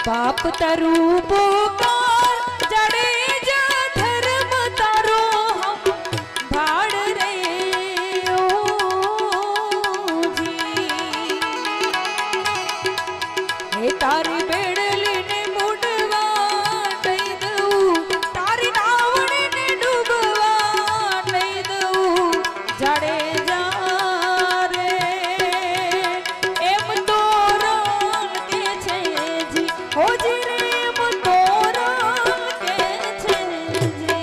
बाप तारू पुकार जड़े जा धर्म तारो हम भाड़ रे ओ जी हे तारी बेड़ली ने मुडवा नहीं दऊ तारी नावड़ी ने डूबवा नहीं दऊ जड़े जा रे एम तोरण के छे जी हो जी रे एम तोरण के छे जी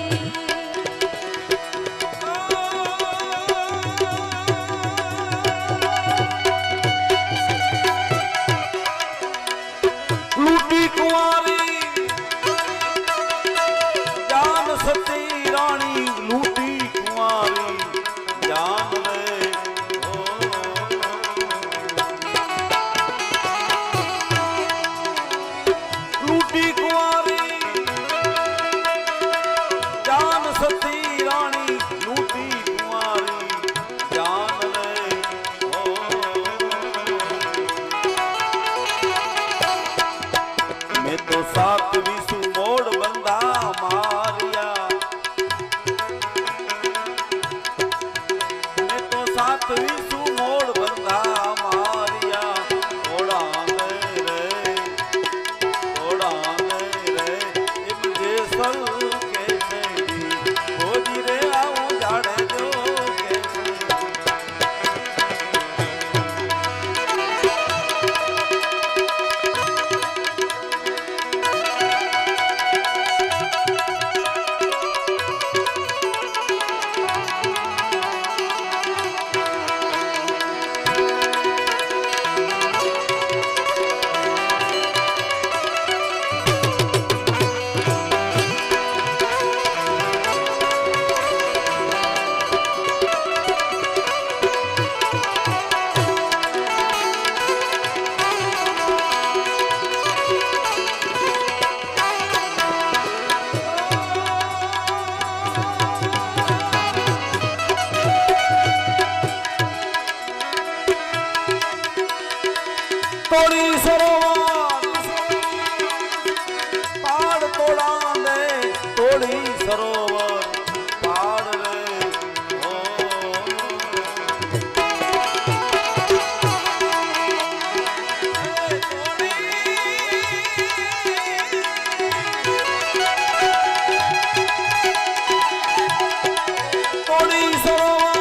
लूटी कुंवारी जान सती रानी लूटी कुंवारी जान रे लूटी कुंवारी जान सती रानी लूटी कुंवारी जान रे मैं तो सात विसु मोड़ बंदा मारिया मैं तो सात विसु मोड़ बंदा मारिया थोड़ा रे मुझे सल कैसे दी हो जी रे आऊं जाड़े जो कैसे तोड़ी सरोवर पहाड़ तोड़ा दे तोड़ी सरोवर पहाड़ रे तोड़ी सरोवर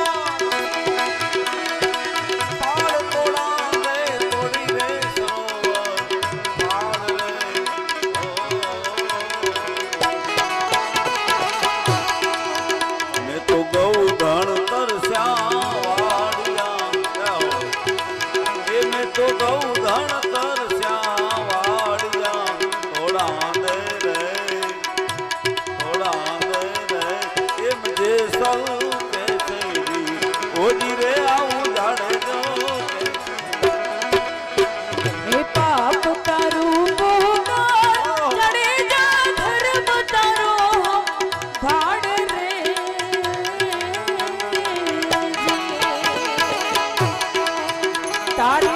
तो गौ धन तर श्यावाड़िया थोड़ा दे ये मुझे सल कैसे दी ओ जी रे आऊं जाड़े जो हे पाप तारू पुकार जड़े जा धर्म तारो हम भाड़ रे जी तारी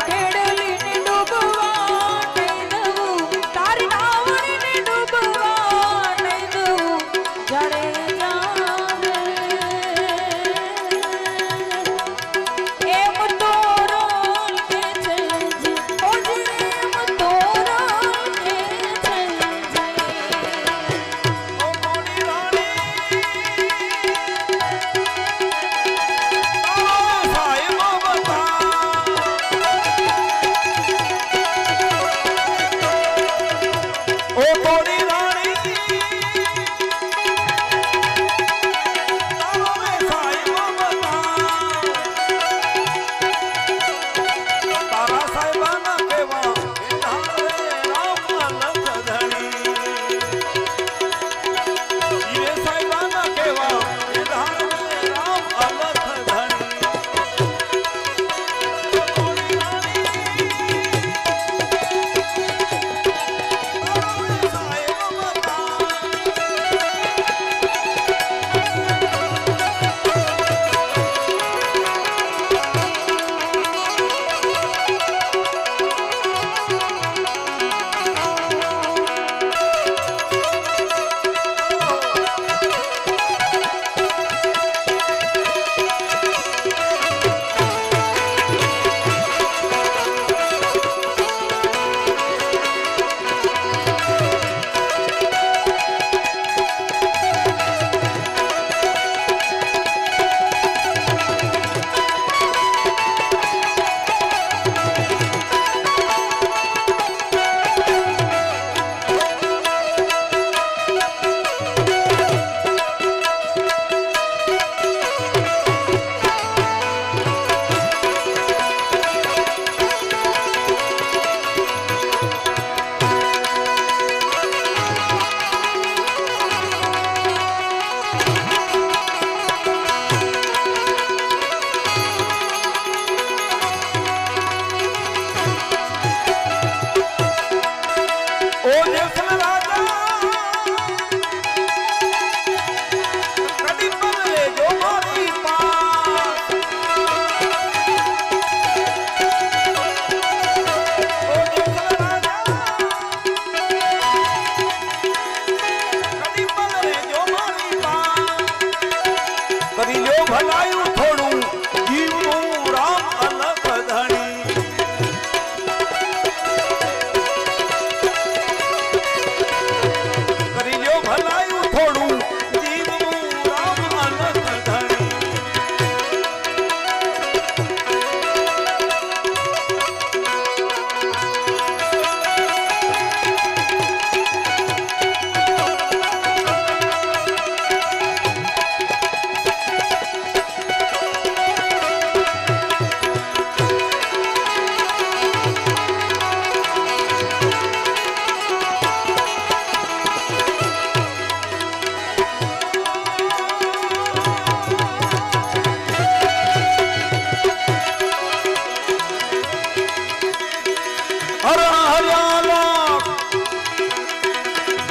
હરણ હર્યાલક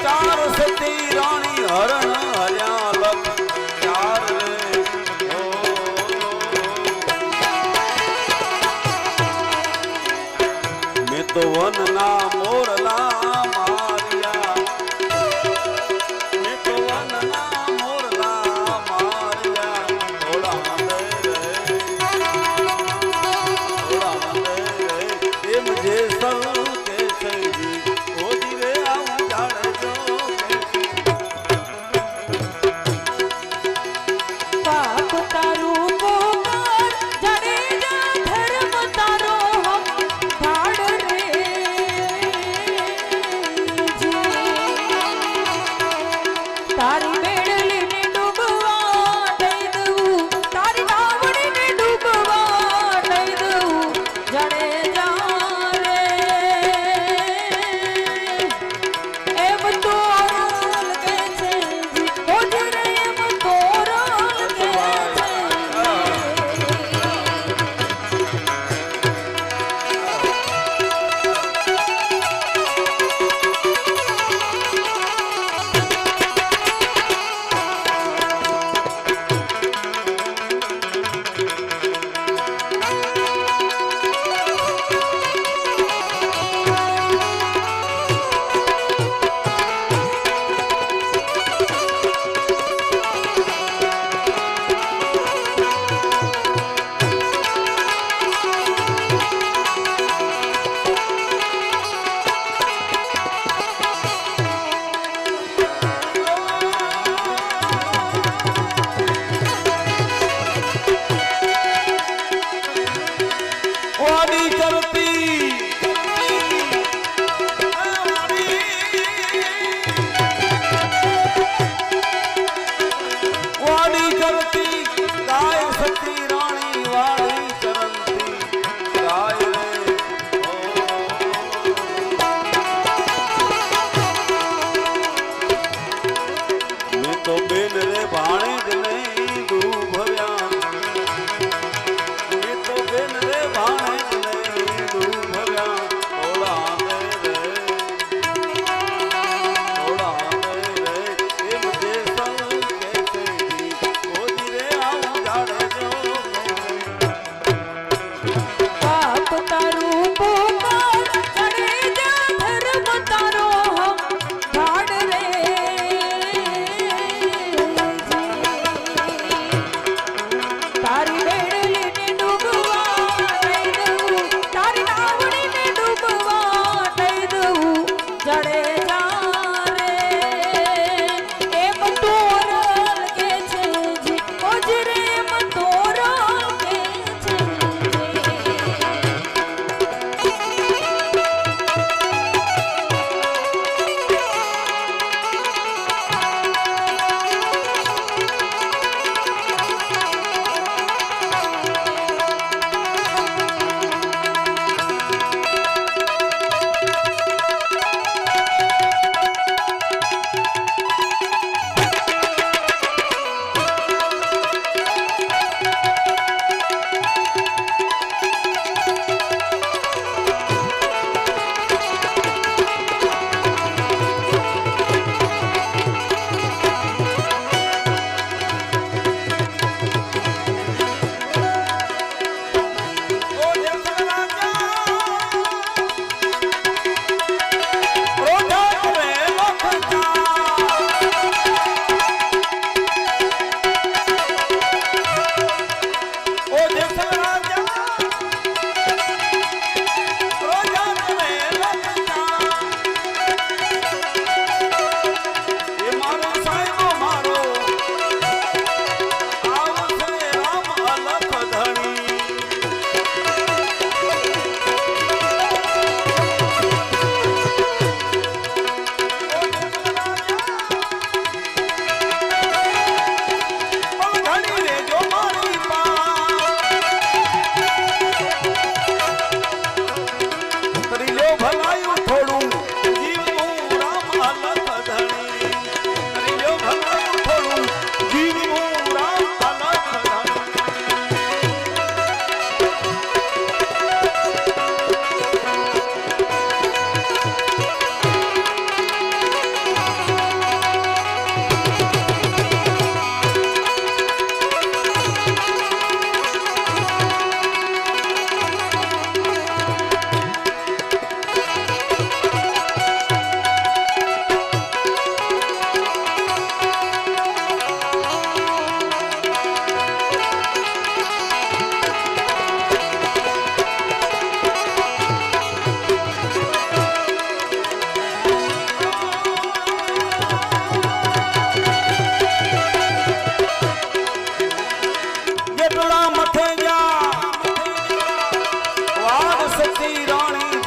ચાર સતી રાણી હરણ હર્યાલક ચાર રે ઓ મેં તો વનના મોરલા માર્યા મેં તો વનના મોરલા માર્યા થોડા મંદિર થોડા મંદિર એમ જે સલ કે સૈજી ઓજી રે આવું જાણજો પાપ તારું પોકાર જાડેજા ધર્મ તારો હમ ભાડ રે તારી મેળલીને ડૂબવા દઈ દઉં તારી નાવડીને ડૂબવા દઈ દઉં જાડેજા રે એમ તો રોલ કે છે ઓજી રે એમ તો રોલ કે છે વાડી ચરતી વાડી ચરતી ગાય સતી રાણી વાડી ચરંતી ગાય રે ઓ મેં તો બેન રે ભાણે જ નહીં ડૂબવ્યા મેં તો બેન રે ભાણે જ નહીં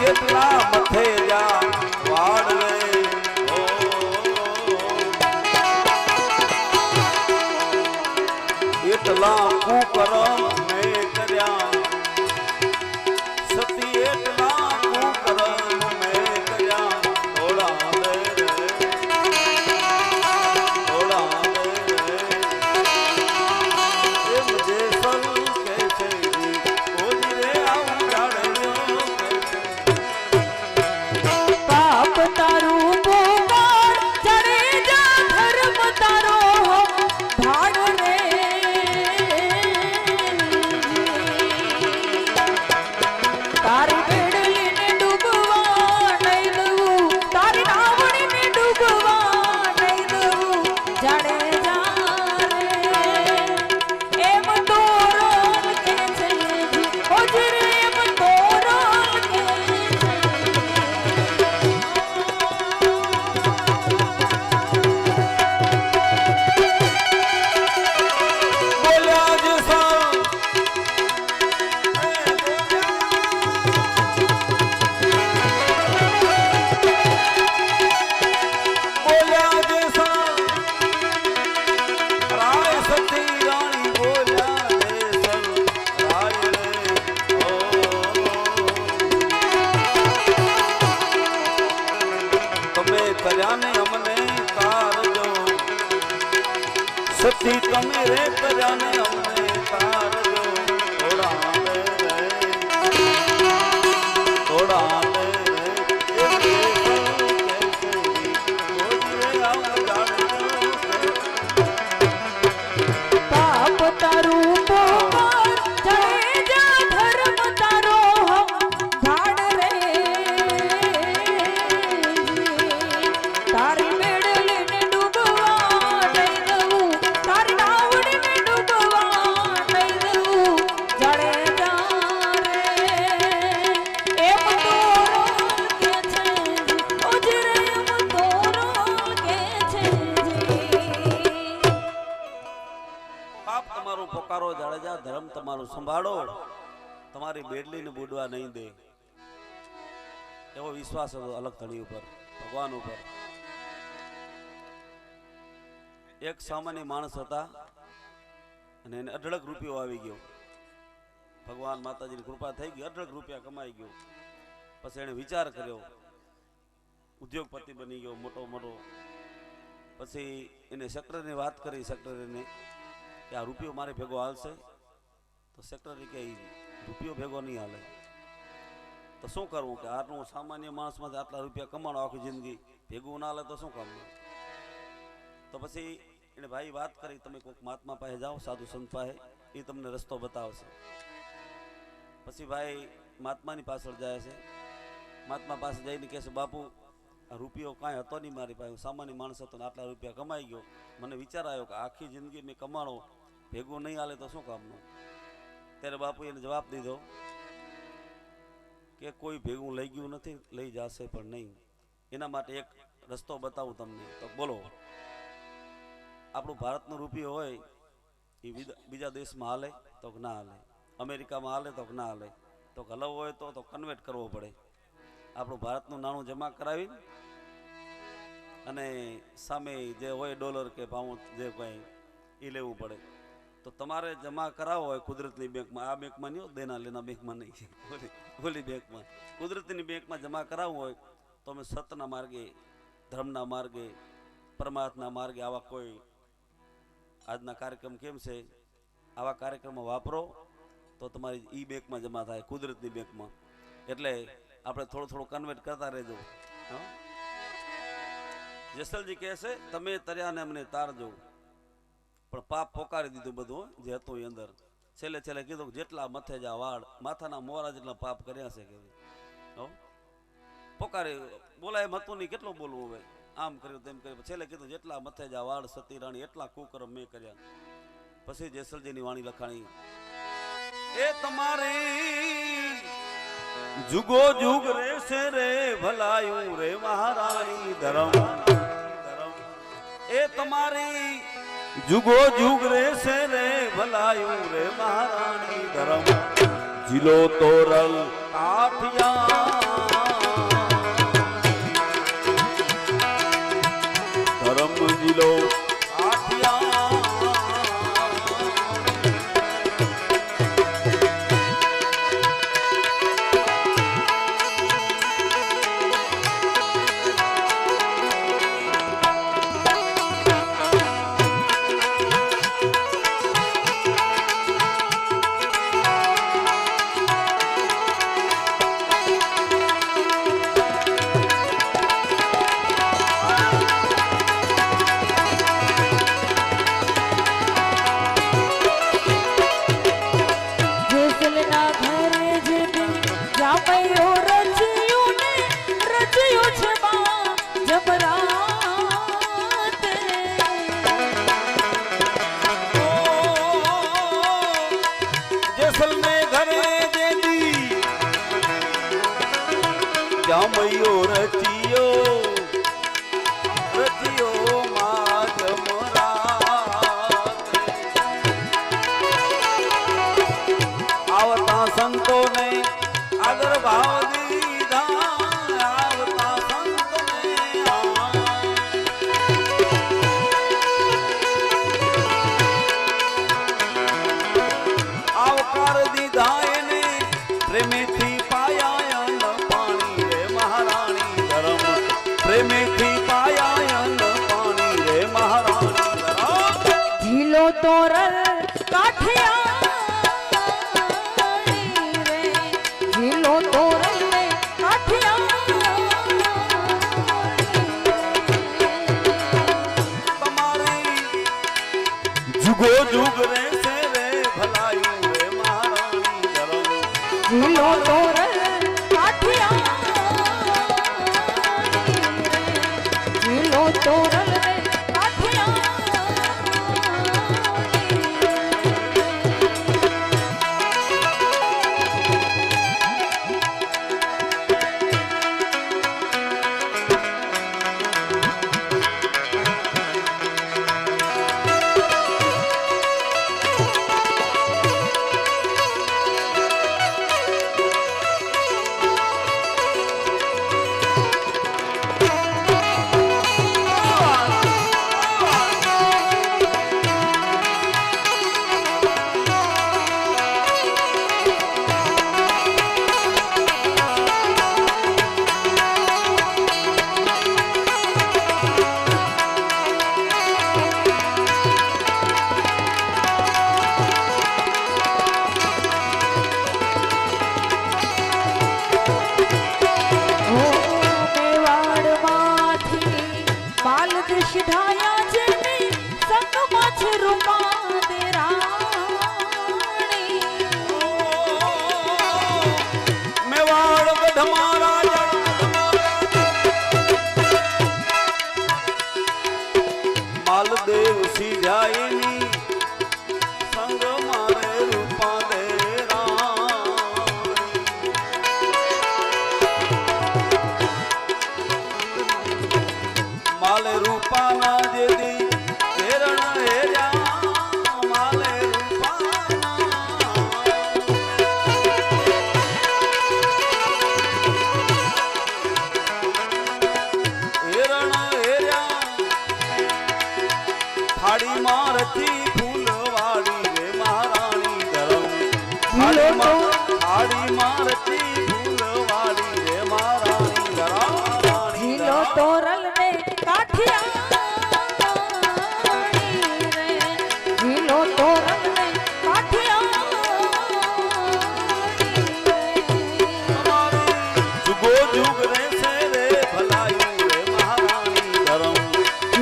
એટલા મથે જા વાડ રે ઓ એટલા કુકર્મ મેં કર્યા સતી એટલા કુકર્મ મેં કર્યા થોડા દે રે થોડા દે રે એમ જે સલ કે છે ઓજી રે આવું જાણ્યો કે છે પાપ તારું પોકાર ચડે જા ધર્મ તારો ભાડ રે તારી બેડલીને ડૂબવા નહીં દઉં તારી નાવડીને ડૂબવા નહીં દઉં જાડે જા રે એમ તો રોલ કે છે ઓજરે એમ તો રોલ કે છે બોલ્યા જ સા બોલ્યા જ સા રાય સતી રાણી બોલ્યા રે સલ રાય રે ઓ તમે કર્યાને અમને તારજો સતી તમે રે કર્યાને અમને તારજો થોડા રે થોડા રે એ સલ કે છે ઓજી રે આવું જાણજો પાપ તારું પોકાર ચડે જા ધર્મ તારો ભાડ રે તારી બેડલીને ડૂબવા નહીં દઉં તારી નાવડીને ડૂબવા નહીં દઉં જડે જા રે એમ તો રોલ કે છે ઓજરે એમ તો રોલ કે છે પાપ તમારું પોકારો જાડેજા ધર્મ તમારું સંભાળો તમારી બેડલીને બુડવા નહીં દે એવો વિશ્વાસ હતો અલગ ધણી ઉપર ભગવાન ઉપર એક સામાન્ય માણસ હતા અને એને અઢળક રૂપિયો આવી ગયો ભગવાન માતાજીની કૃપા થઈ ગઈ અઢળક રૂપિયા કમાઈ ગયો પછી એને વિચાર કર્યો ઉદ્યોગપતિ બની ગયો મોટો મોટો પછી એને સેક્રેટરીને વાત કરી સેક્રેટરીને કે આ રૂપિયો મારે ભેગો હાલશે તો સેક્રેટરી કે રૂપિયો ભેગો નહીં હાલે તો શું કરવું કે આટલું સામાન્ય માણસમાંથી આટલા રૂપિયા કમાણો આખી જિંદગી ભેગું ના હાલે તો શું કરવું તો પછી એને ભાઈ વાત કરી તમે કોઈક મહાત્મા પાસે જાઓ સાધુ સંત પાસે એ તમને રસ્તો બતાવશે પછી ભાઈ મહાત્માની પાછળ જાય છે મહાત્મા પાસે જઈને કહે છે બાપુ આ રૂપિયો કાંઈ હતો નહીં મારી પાસે સામાન્ય માણસ હતો ને આટલા રૂપિયા કમાઈ ગયો મને વિચાર આવ્યો કે આખી જિંદગી મેં કમાણો ભેગું નહીં હાલે તો શું કામનું ત્યારે બાપુ એને જવાબ દીધો કે કોઈ ભેગું લઈ ગયું નથી લઈ જશે પણ નહીં એના માટે એક રસ્તો બતાવું તમને તો બોલો આપણું ભારતનો રૂપિયો હોય એ બીજા દેશમાં હાલે તો ના હાલે અમેરિકામાં હાલે તો ના હાલે તો હલવો હોય તો કન્વર્ટ કરવો પડે આપણું ભારતનું નાણું જમા કરાવીને અને સામે જે હોય ડોલર કે પાઉન્ડ જે કંઈ એ લેવું પડે તો તમારે જમા કરાવવો હોય કુદરતની બેંકમાં આ બેંકમાં નહીં દેના લેના બેંકમાં નહીં ઓલી બેંકમાં કુદરતની બેંકમાં જમા કરાવવું હોય તો અમે સતના માર્ગે ધર્મના માર્ગે પરમાર્થના માર્ગે આવા કોઈ આજના કાર્યક્રમ કેમ છે આવા કાર્યક્રમો વાપરો તો તમારી ઈ બેંકમાં જમા થાય કુદરતની બેંકમાં એટલે આપણે થોડું થોડું કન્વર્ટ કરતા રહેજો જેસલજી કહે છે તમે તર્યાને અમને તારજો પણ પાપ પોકારી દીધું બધું જે હતું એ અંદર છેલ્લે છેલ્લે કીધું જેટલા મથે જા વાળ માથાના મોરા જેટલા પાપ કર્યા છે કે પોકારી બોલાય એમ હતું નહીં કેટલું બોલવું હવે આમ કર્યું તેમ કર્યું છેલ્લે કીધું જેટલા મથે જા વાળ સતી રાણી એટલા કુકર્મ મેં કર્યા પછી જેસલજીની વાણી લખાણી એ તમારી જુગો જુગ રહેશે રે ભલાયું રે મહારાણી ધરમ એ તમારી જુગો જુગ રહેશે રે ભલાયું રે મહારાણી ધરમ જીલો તોરલ કાઠિયા જામૈયો રચ્યું ને રચ્યું છે બા જબરાતે. જેસલમે ઘરે જેદી જામૈયો રચિયો માં જમરાતે. આવતા સંતોને આદર ભાવ દીધા, આવતા સંતોને આવકાર દીધા એને પ્રેમેથી પાયા અન્ન પાણી રે મહારાણી ધરમ. પ્રેમેથી પાયા અન્ન પાણી રે મહારાણી ધરમ. ઝીલો તોરલ કાઠિયાણી રે, ઝીલો તોરલ ને કાઠિયાણી. તમારી જુગો જુગ રહેશે રે ભલાયું રે મહારાણી ધરમ. ઝીલો તોરલ કાઠિયાણી રે, ઝીલો તોરલ ને કાઠિયાણી. સિધાયા જેની સંગમાં છે રૂપા દે રાણી. મેવાડ ગઢમાં રાજા માલદેવ સિજાયની સંગ મારે રૂપા દે માલે રૂપાના જેદી કેરણ હેર્યા માલે રૂપાના હેરણ હેર્યા થાળીમાં રચી ફૂલવાડી રે મહારાણી ધરમ. થાળીમાં રચી ફૂલવાડી રે મહારાણી ધરમ. ઝીલો તોરલ ને કાઠિયાણી રે, ઝીલો તોરલ ને કાઠિયાણી. જુગો જુગ રહેશે રે ભલાયું રે મહારાણી ધરમ.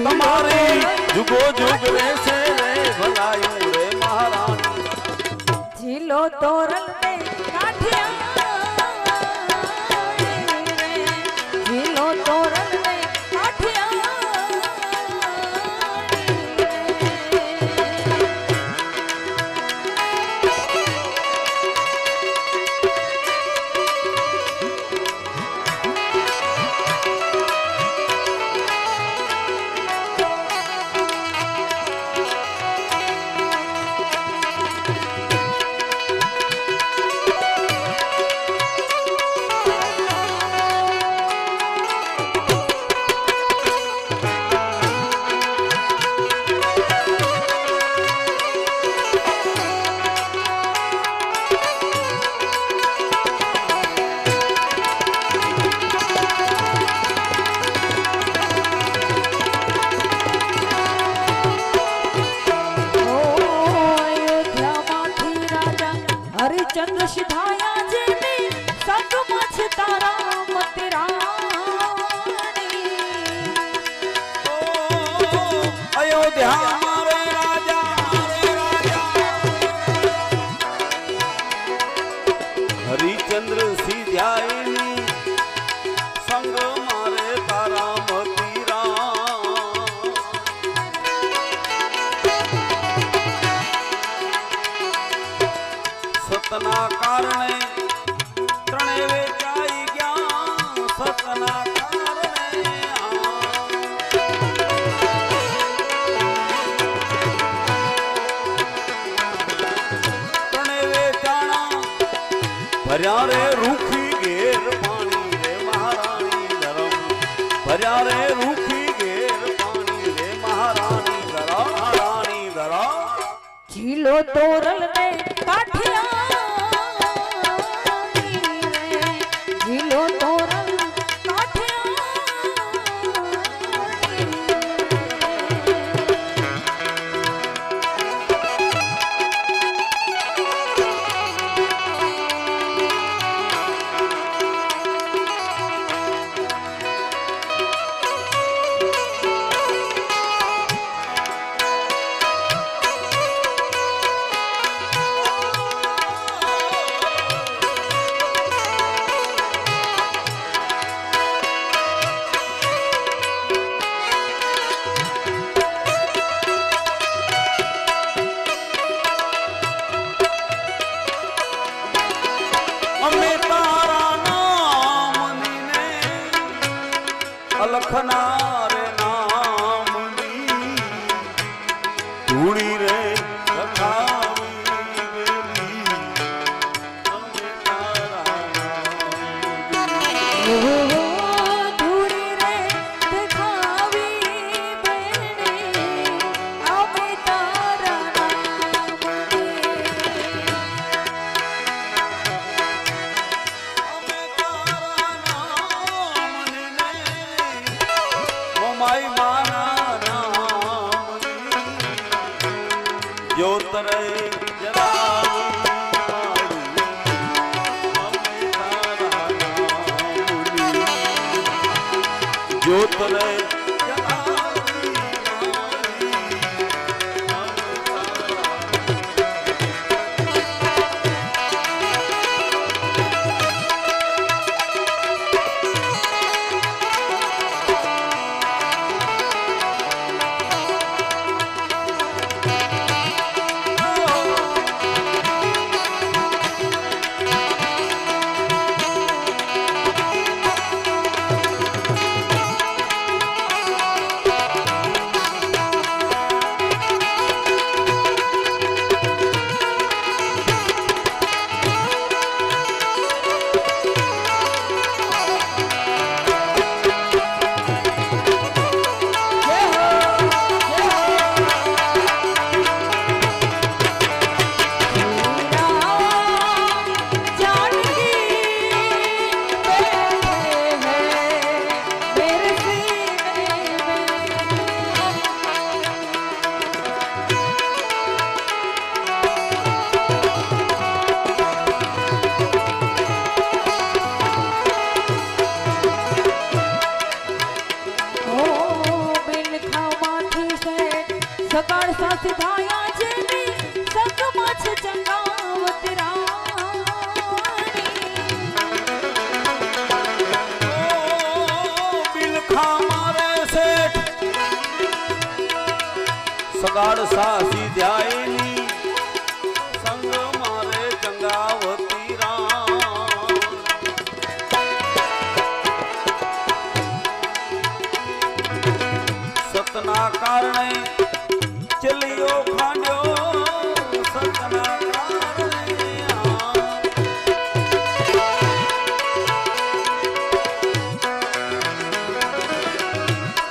તમારી જુગો જુગ રહેશે રે ભલાયું રે મહારાણી. ઝીલો તોરલ ને કાઠિયાણી રે, ઝીલો તોરલ ને કાઠિયાણી. ભર્યા રે રૂખી ઘેર પાણી રે મહારાણી ધરા મહારાણી ધરા ઝીલો તોરલ ને કાઠિયા ઝીલો તોરલ અમે તારા નામની ને અલખના રે નામની ધૂળી રે લખાવી વેલી અમે તારા નામની ધૂળી રે દેખાવી બેને અમે તારા માઈ માના નામની જ્યોત રે જ્યોત રે સકાળ સાસી ધાયા જેની સંગમાં છે ચંગાવત રાણી બિલખા મારે શેઠ સગાડ સાસી ધ્યાયની સંગ મારે ચંગાવતી રામ સતના કારણે ચલિયો ખાંડ્યો સતના કારણે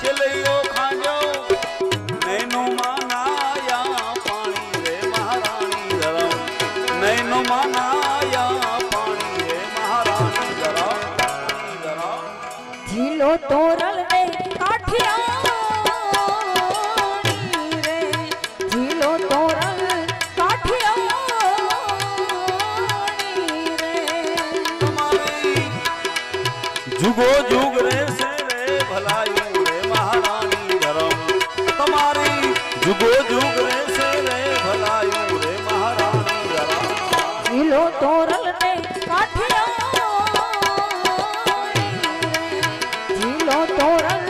ચલિયો ખાંડ્યો નૈનો માનાયા પાણી રે મહારાણી ધરમ નૈનો માનાયા પાણી રે મહારાણી ધરમ ઝીલો તોરલ ને કાઠિયા જુગો જુગ રહેશે રે ભલાયું રે મહારાણી ધરમ તમારી જુગો જુગ રહેશે રે ભલાયું રે મહારાણી ધરમ ઝીલો તોરલ ને કાઠિયા ઝીલો તોરલ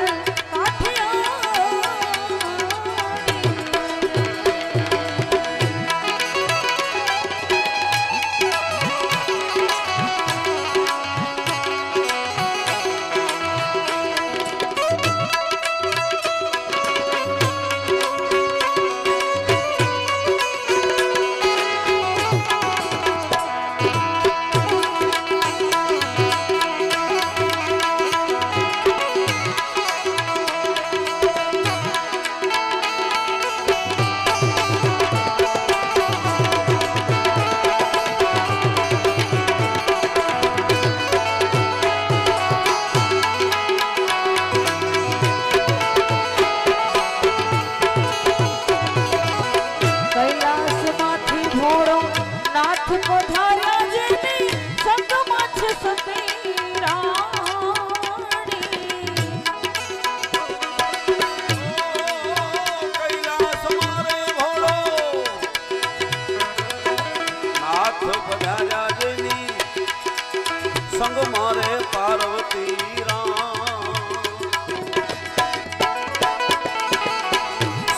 સંગ મારે પાર્વતી રામ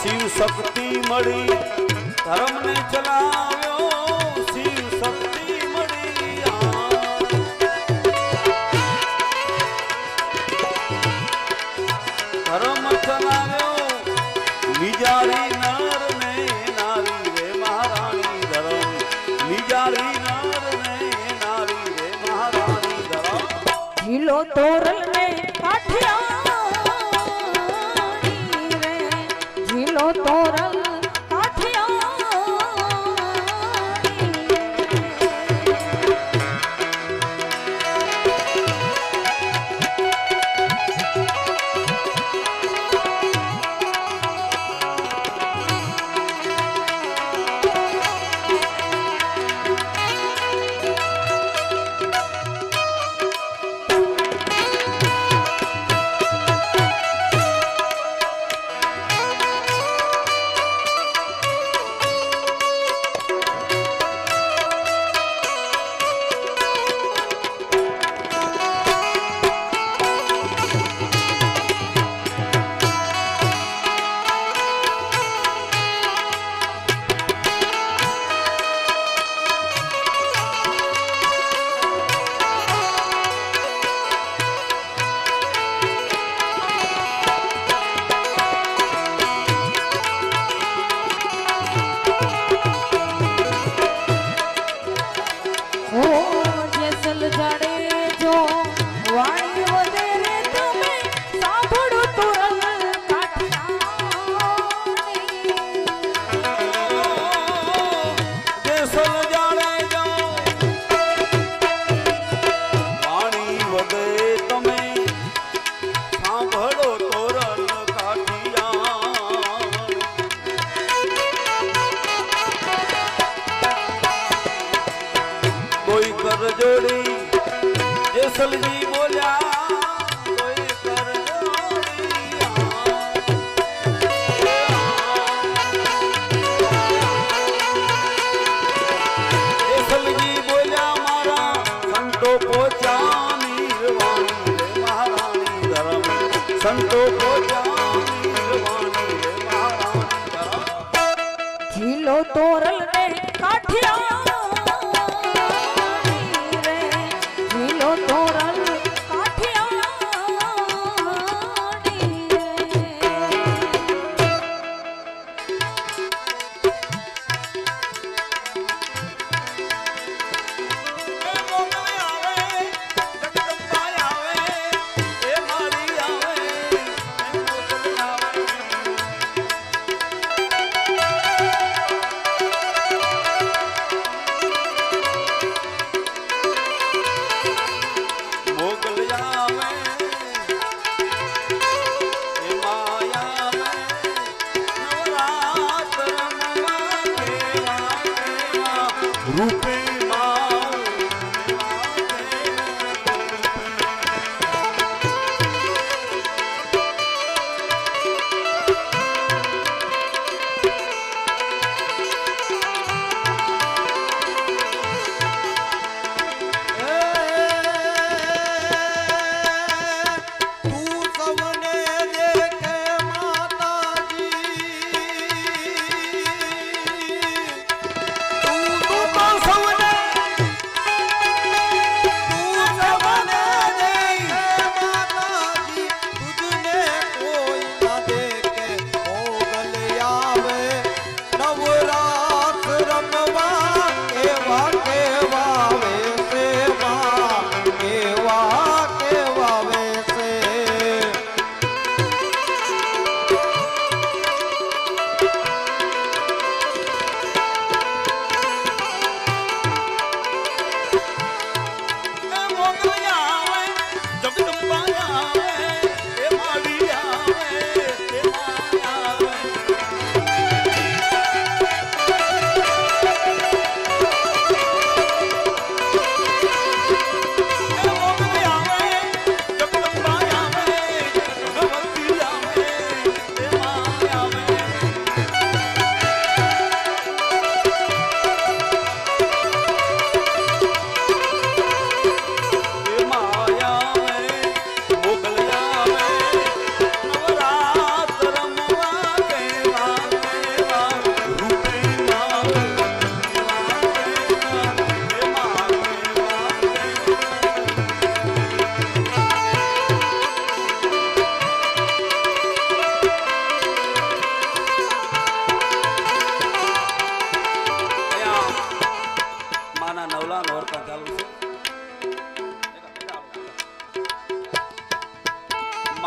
શિવ શક્તિ મળી ધર્મને ચલાવ્યો શિવ શક્તિ મળી ધર્મ ચલાવ્યો નિજારી નર ને નારી રે મહારાણી ધર્મ નિજારી નર ને નારી રે મહારાણી ધર્મ ઝીલો તોરલ ને કાઠિયાણી રે ઝીલો તોરલ જોડી જેસલજી બોલ્યા કોઈ કર જેસલજી બોલ્યા મારા સંતો પોચા નિર્વાણી રે મહારાણી ધર્મ સંતો પોચા નિર્વાણી રે મહારાણી ધર્મ ઝીલો તોરલ ને કાઠિયા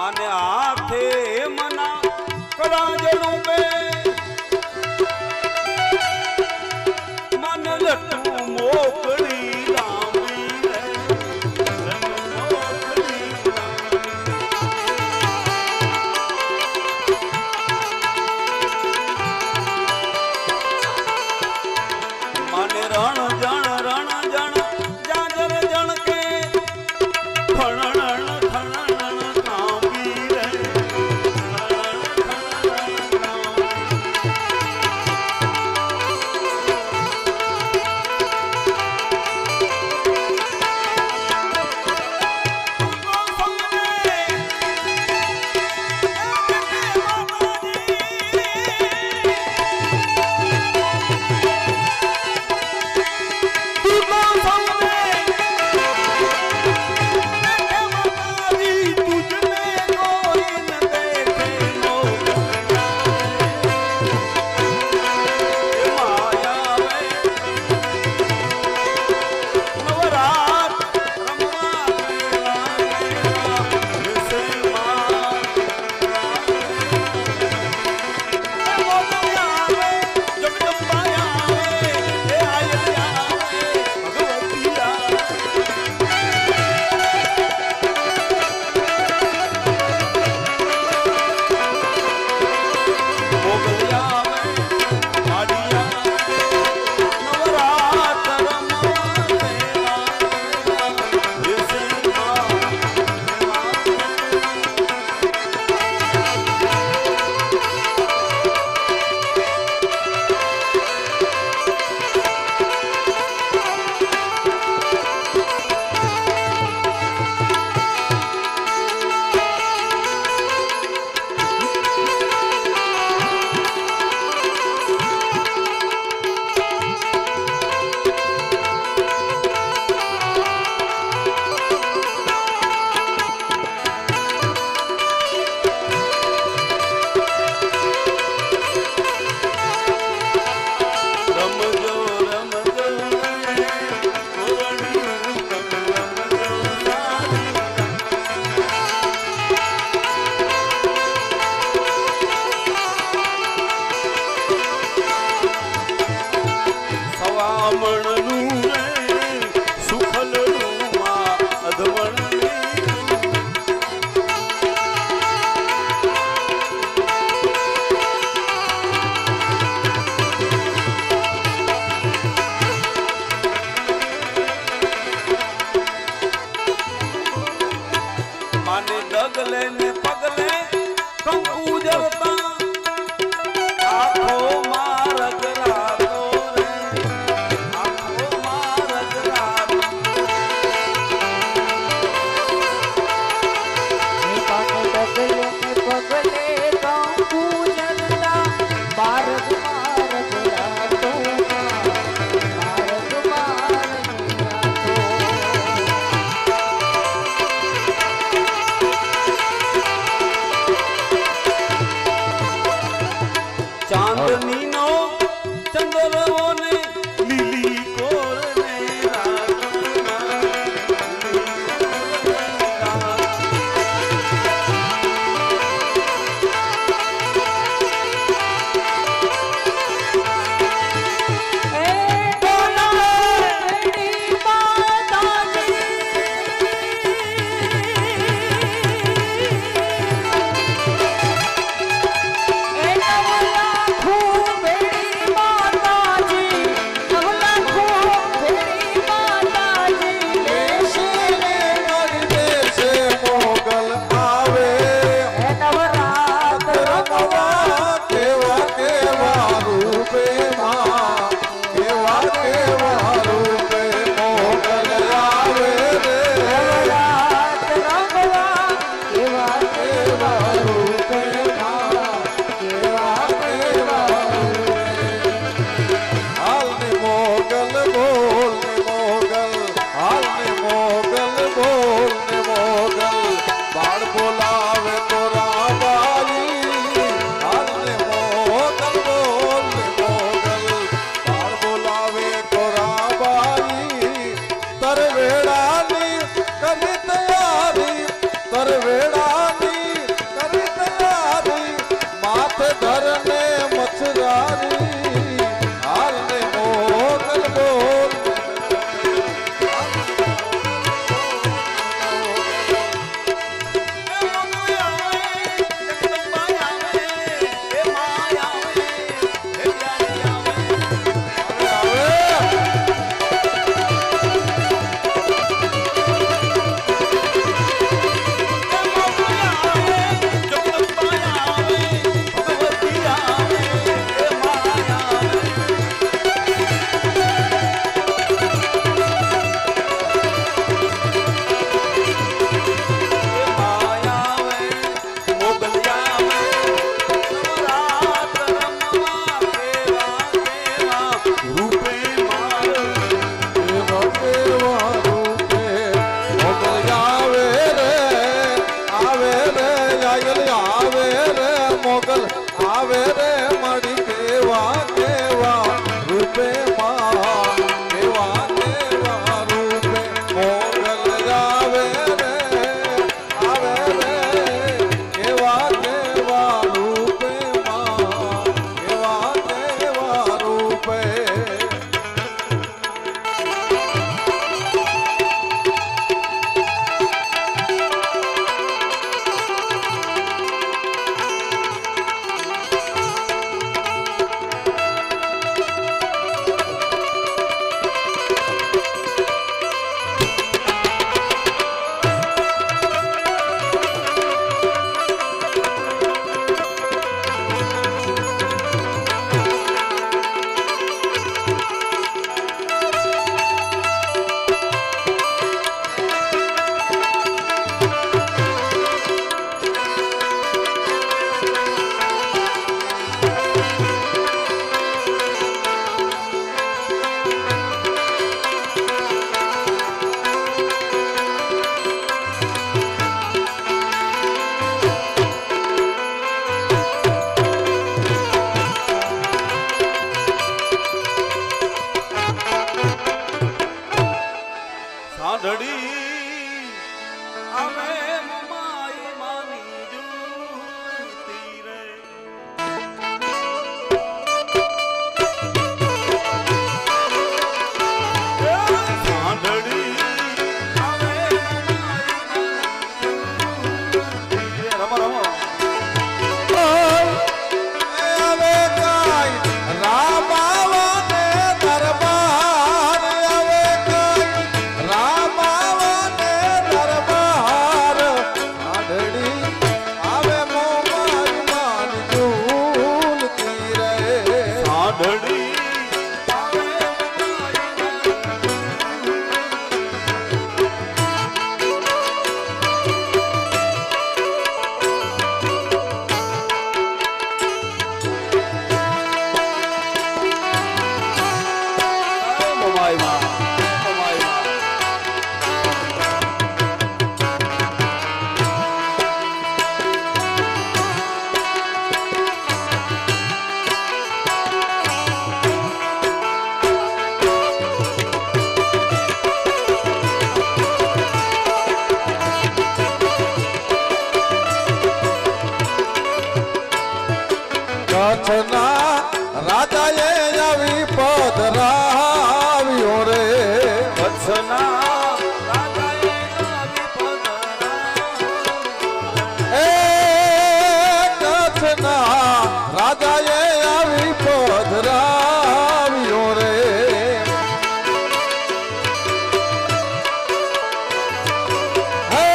માને હાથે મના કરાજણું બે મને લટુ મોકળી લાંબી રે મોકળી મને રણ જણ જાજર જણ કે ખણણ ખણણ કાંબી રે ડગલે ને પગલે કંકુ જરતા આખો મારગ રાતો રે આખો મારગ રાતો ડગલે ને પગલે કંકુ જરતા મારગ મારગ રાતો મારગ મારગ રાતો ચાંદની નો ચંદ્રવો ને લીલી કોર ને વેળાની અમે મમાઈ માની જૂતી રે સાંઢળી અમે રમો રમો હવે કાંઈ રામાવાને દરબાર હવે કાંઈ રામાવાને દરબાર આંધળી આવે મોમાઈ માની ઝૂલતી રે સાંઢળી કચ્છના રાજાએ આવી પધરાવ્યો રે કચ્છના રાજાએ આવી પધરાવ્યો એ કચ્છના રાજાએ આવી પધરાવ્યો રે હે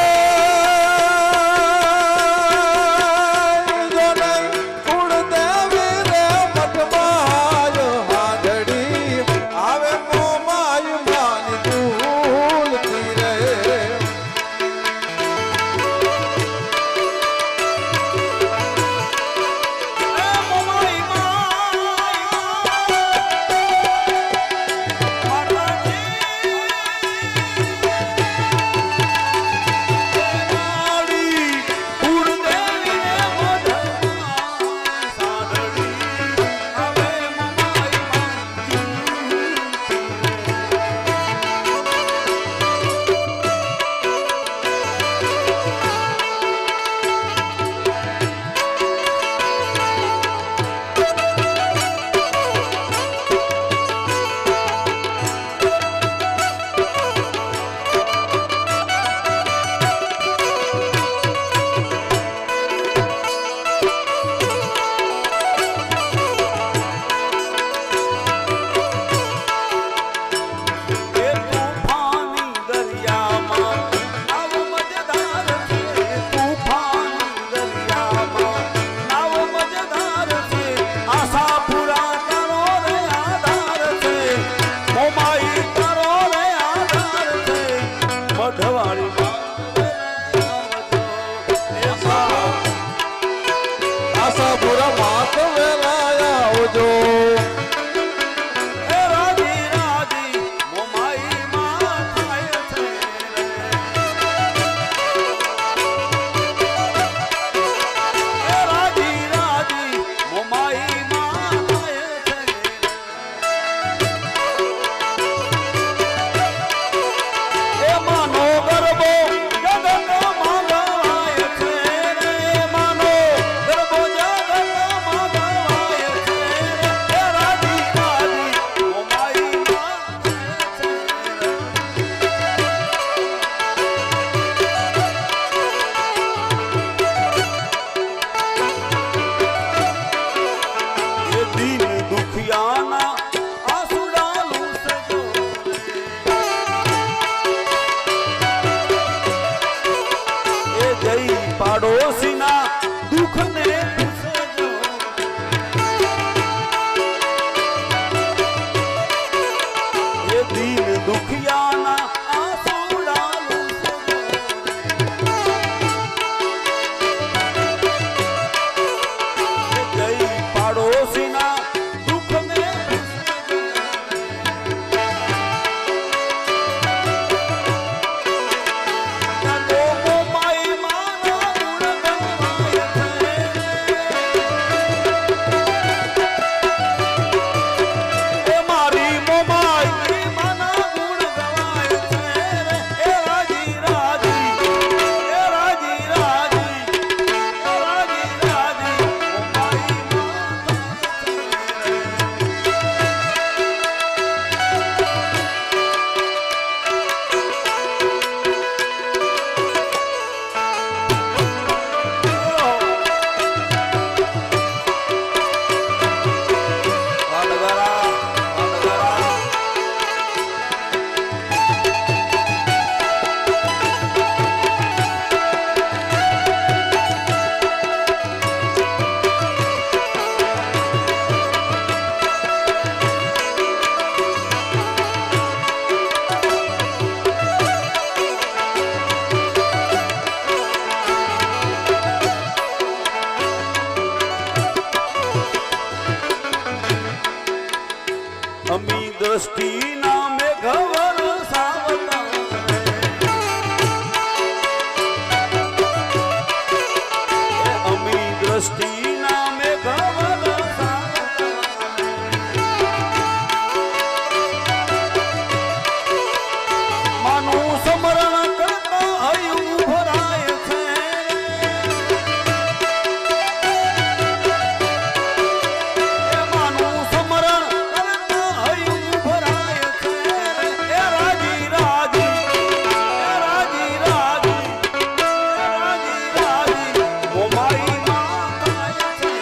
જોને કુળદેવી રે મઠમાય હાંધળી આવે મોમાય માની ઝૂલતી રે આશાપુરા માત વેલાયા આવજો પાડોશીના દુઃખને પૂછજો એ દીન દુખિયાના આંસુડા લૂછજો એ જઈ પાડોશીના દુઃખને પૂછજો દ્રષ્ટિ નામે ઘવર સાવતા અમી દ્રષ્ટિ નામે ઘવર સાવતા માનું સમરણ કરતા હયું ભરાય છે માનું સમરણ કરતા હયું ભરાય છે એ રાજી રાજી એ રાજી રાજી એ રાજી રાજી મોમાઈ માં થાય છે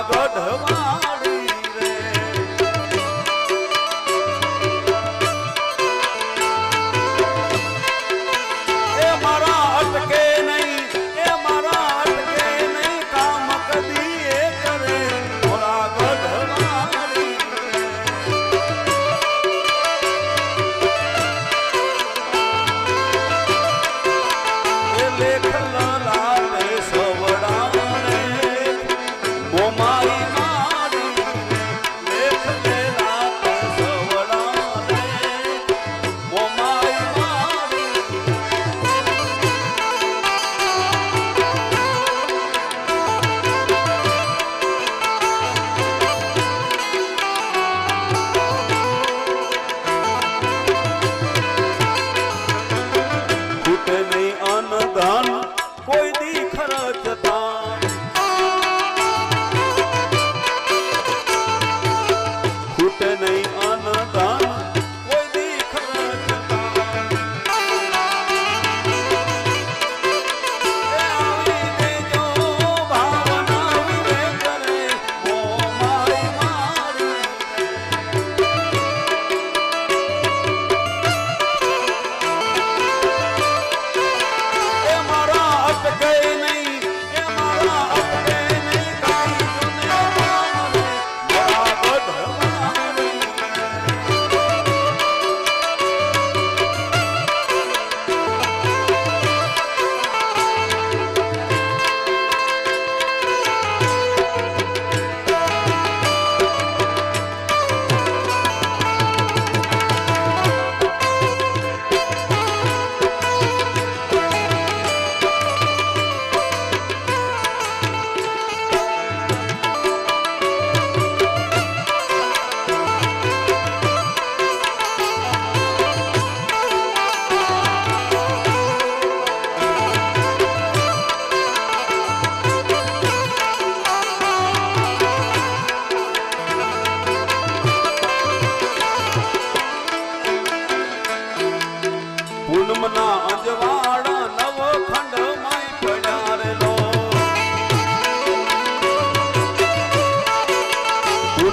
ગઢવાડી રે એ મારા અટકે નહીં એ મારા અટકે નહીં કામ કદી એ કરે મોરા ગઢવાડી એ લેખ લાલે સવડાને મોમાઈ મારી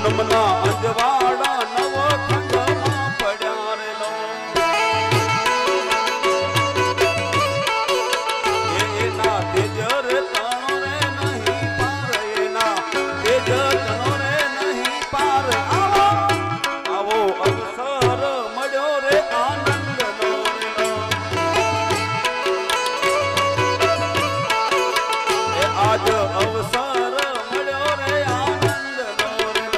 પૂનમના અંજવાડા નવ ખંડમાં પડ્યા રે લો એના તેજ રે તણો રે નહીં પાર એના તેજ તણો રે નહીં પાર આવો આવો અવસર મળ્યો રે આનંદનો રે એ આજ અવસર મળ્યો રે આનંદનો રે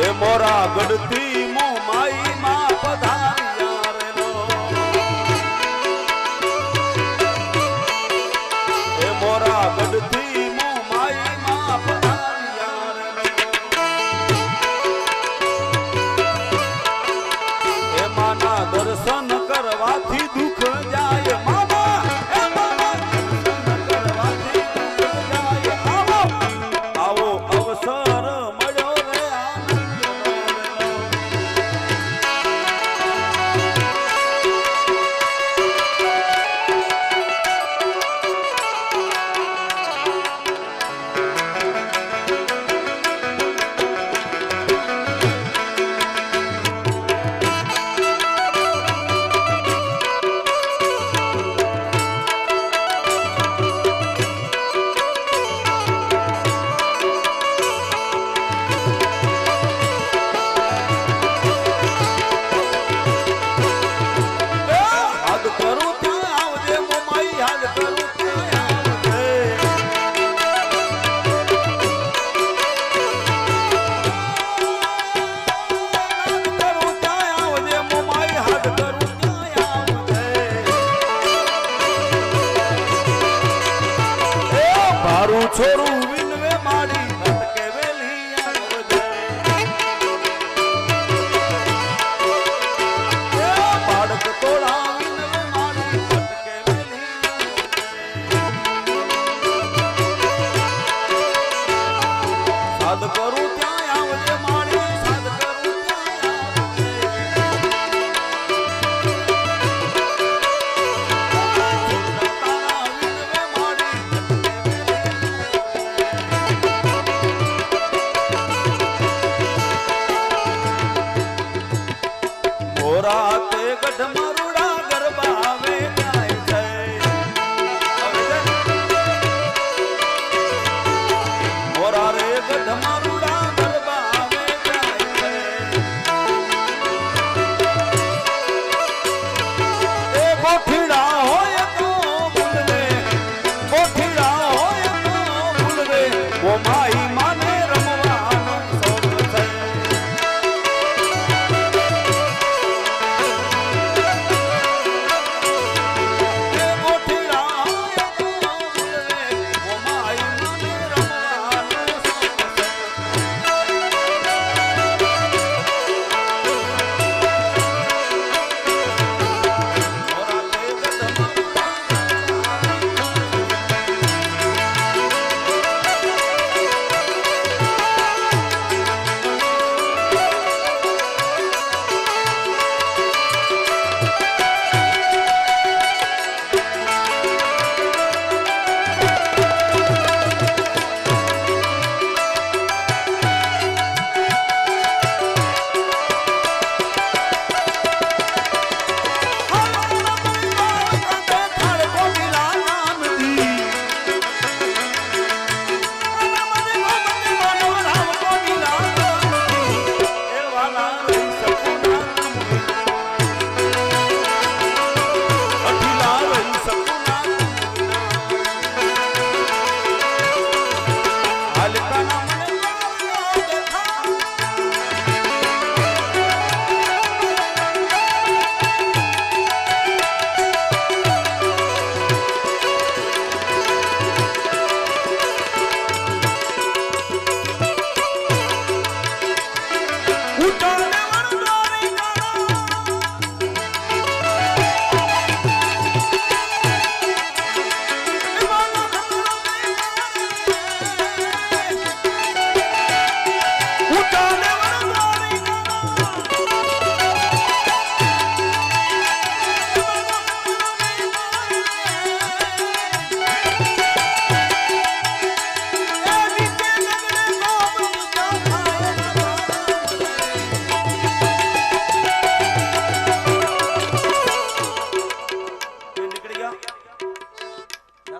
એ મોરા ગઢથી મો માઈ માં પધાર્યા રે લો એ મોરા ગઢથી મો માઈ માં પધાર્યા રે લો એ માના દર્શન કરવાથી દુઃખ જાય મામા એ મામા દર્શન કરવાથી દુઃખ જાય આવો આવો અવસર મળ્યો રે આનંદનો રે લો યાદ કરું ત્યાં આવજે મોમાઈ યાદ કરું ત્યાં આવજે યાદ કરું ત્યાં આવજે મોમાઈ યાદ કરું ત્યાં આવજે એ ભારું છોરું વિનવે માડી અટકે વેલી આવજે એ બાળક તોડા વિનવે માડી અટકે વેલી સાદ કરું ત્યાં આવજે માડી સાદ કરું ત્યાં આવજે તારા વિનવે માડી અટકે વેલી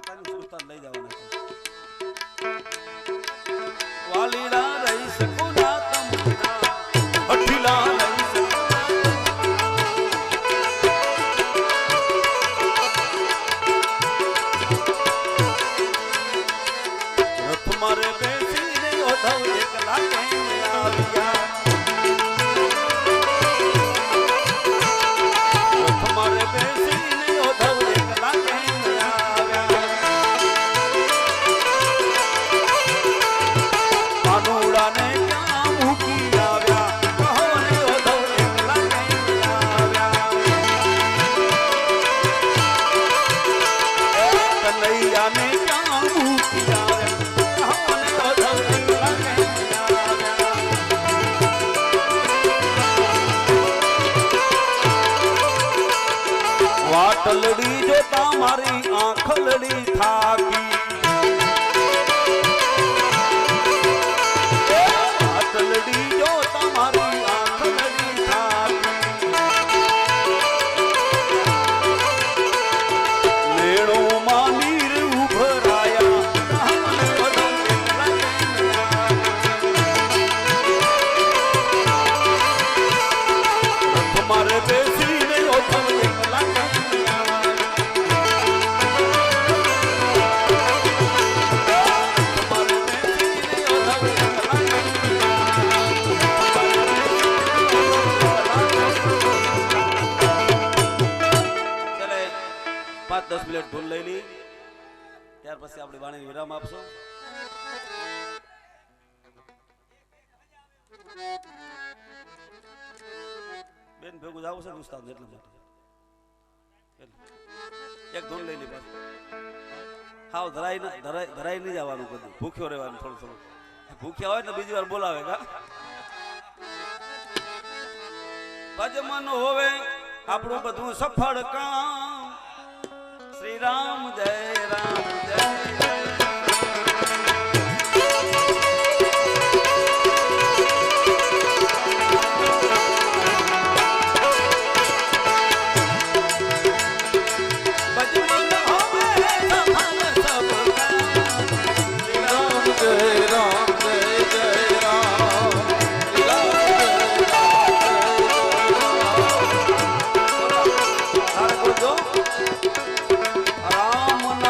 માતાની સુસ્તાન લઈ જવાના છે. વાલીડા રહી શકું ના તમના અઠીલા રહી શકું રથ મારે બેસીને ઓઢવ એકલા કેમ આવ્યા રથ મારે બેસીને ઓઢવ એકલા કેમ આવ્યા કાનુડાને ક્યાં મૂકી આવ્યા કહો ને ઓઢવ એકલા કેમ આવ્યા કનૈયાને ક્યાં મૂકી આવ્યા કહો ને ઓઢવ એકલા કેમ આવ્યા વાટલડી જોતા મારી આંખલડી થાકી વાટલડી જોતા મારી આંખલડી થાકી લેણોમાં નીર ઉભરાયા રથ મારે બેસીને ઓઠવ એકલા ચાલે 5-10 મિનિટ ધૂન લઈ લી ત્યાર પછી આપણે વાણીને વિરામ આપશો. બેન ભેગું જવું છે ઉસ્તાદ એટલા માટે એક ધૂન લઈ લી પાછું હાવ ધરાઈ નહીં જવાનું કદી ભૂખ્યો રહેવાનું થોડું થોડું ભૂખ્યા હોય ને બીજી વાર બોલાવે કા ભજમન હોવે આપણું બધું સફળ કામ શ્રી રામ જય રામ જય ભજમન હોવે સફળ સબ કામ શ્રી રામ જય રામ જય જય રામ રામ રામ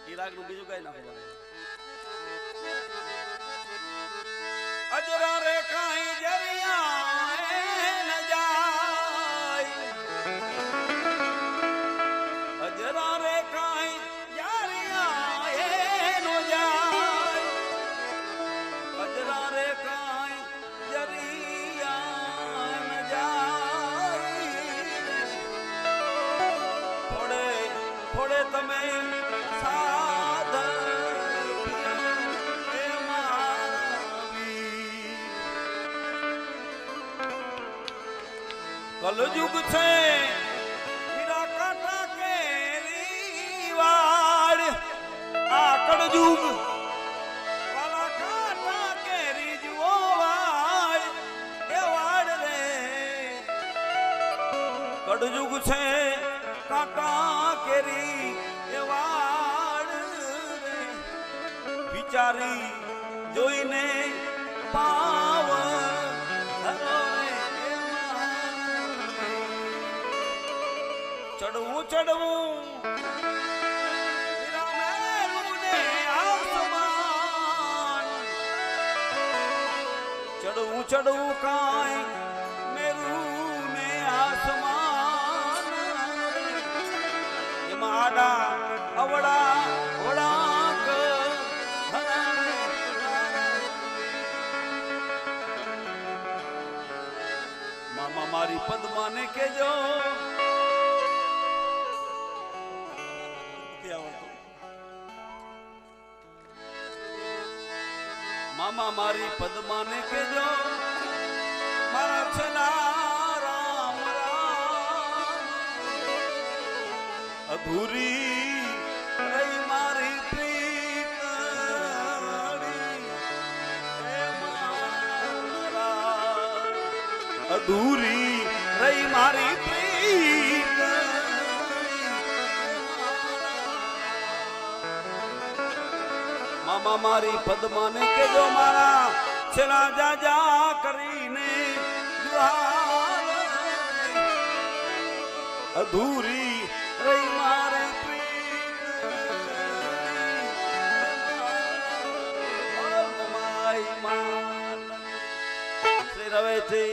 એ રાગનું બીજું કઈ નાખો અજરા રે કાઈ જરિયા ન જાય અજરા રે કાઈ જરિયા ન જાય અજરા રે કાઈ જરિયા ન જાય થોડે થોડે તમે સાધ કલયુગ છે હીરા કાંટા કેરી વાડ આ કળયુગ વાલા કાંટા કેરી જુઓ વાડ એ વાડ રે કળયુગ છે કાંટા કેરી એ વાડ રે વિચારી જોઈને પાવ ચડવું ચડવું ચડવું ચડવું કાંઈ મેરું ને આસમાન એમાં આડા અવડા વડાક મામા મારી પદ્માને કેજો મામા મારી પદ્માને કેજો મારા છેલ્લા રામ રામ અધૂરી રહી મારી પ્રીતડી હે મારા અધૂરી રહી મારી પ્રીત મામા મારી પદ્માને કેજો મારા છેલ્લા જાજા કરીને અધૂરી રહી મારે શ્રી રવેથી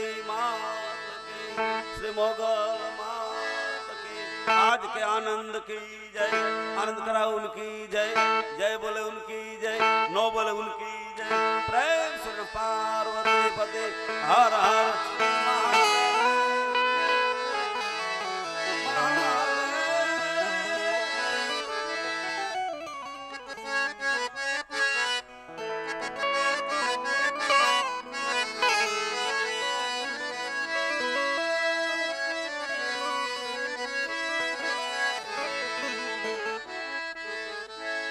શ્રી મોગલ आज के आनंद की जय आनंद करा उनकी जय जय बोले उनकी जय नो बोले उनकी जय प्रेम से पार्वती पति हर हर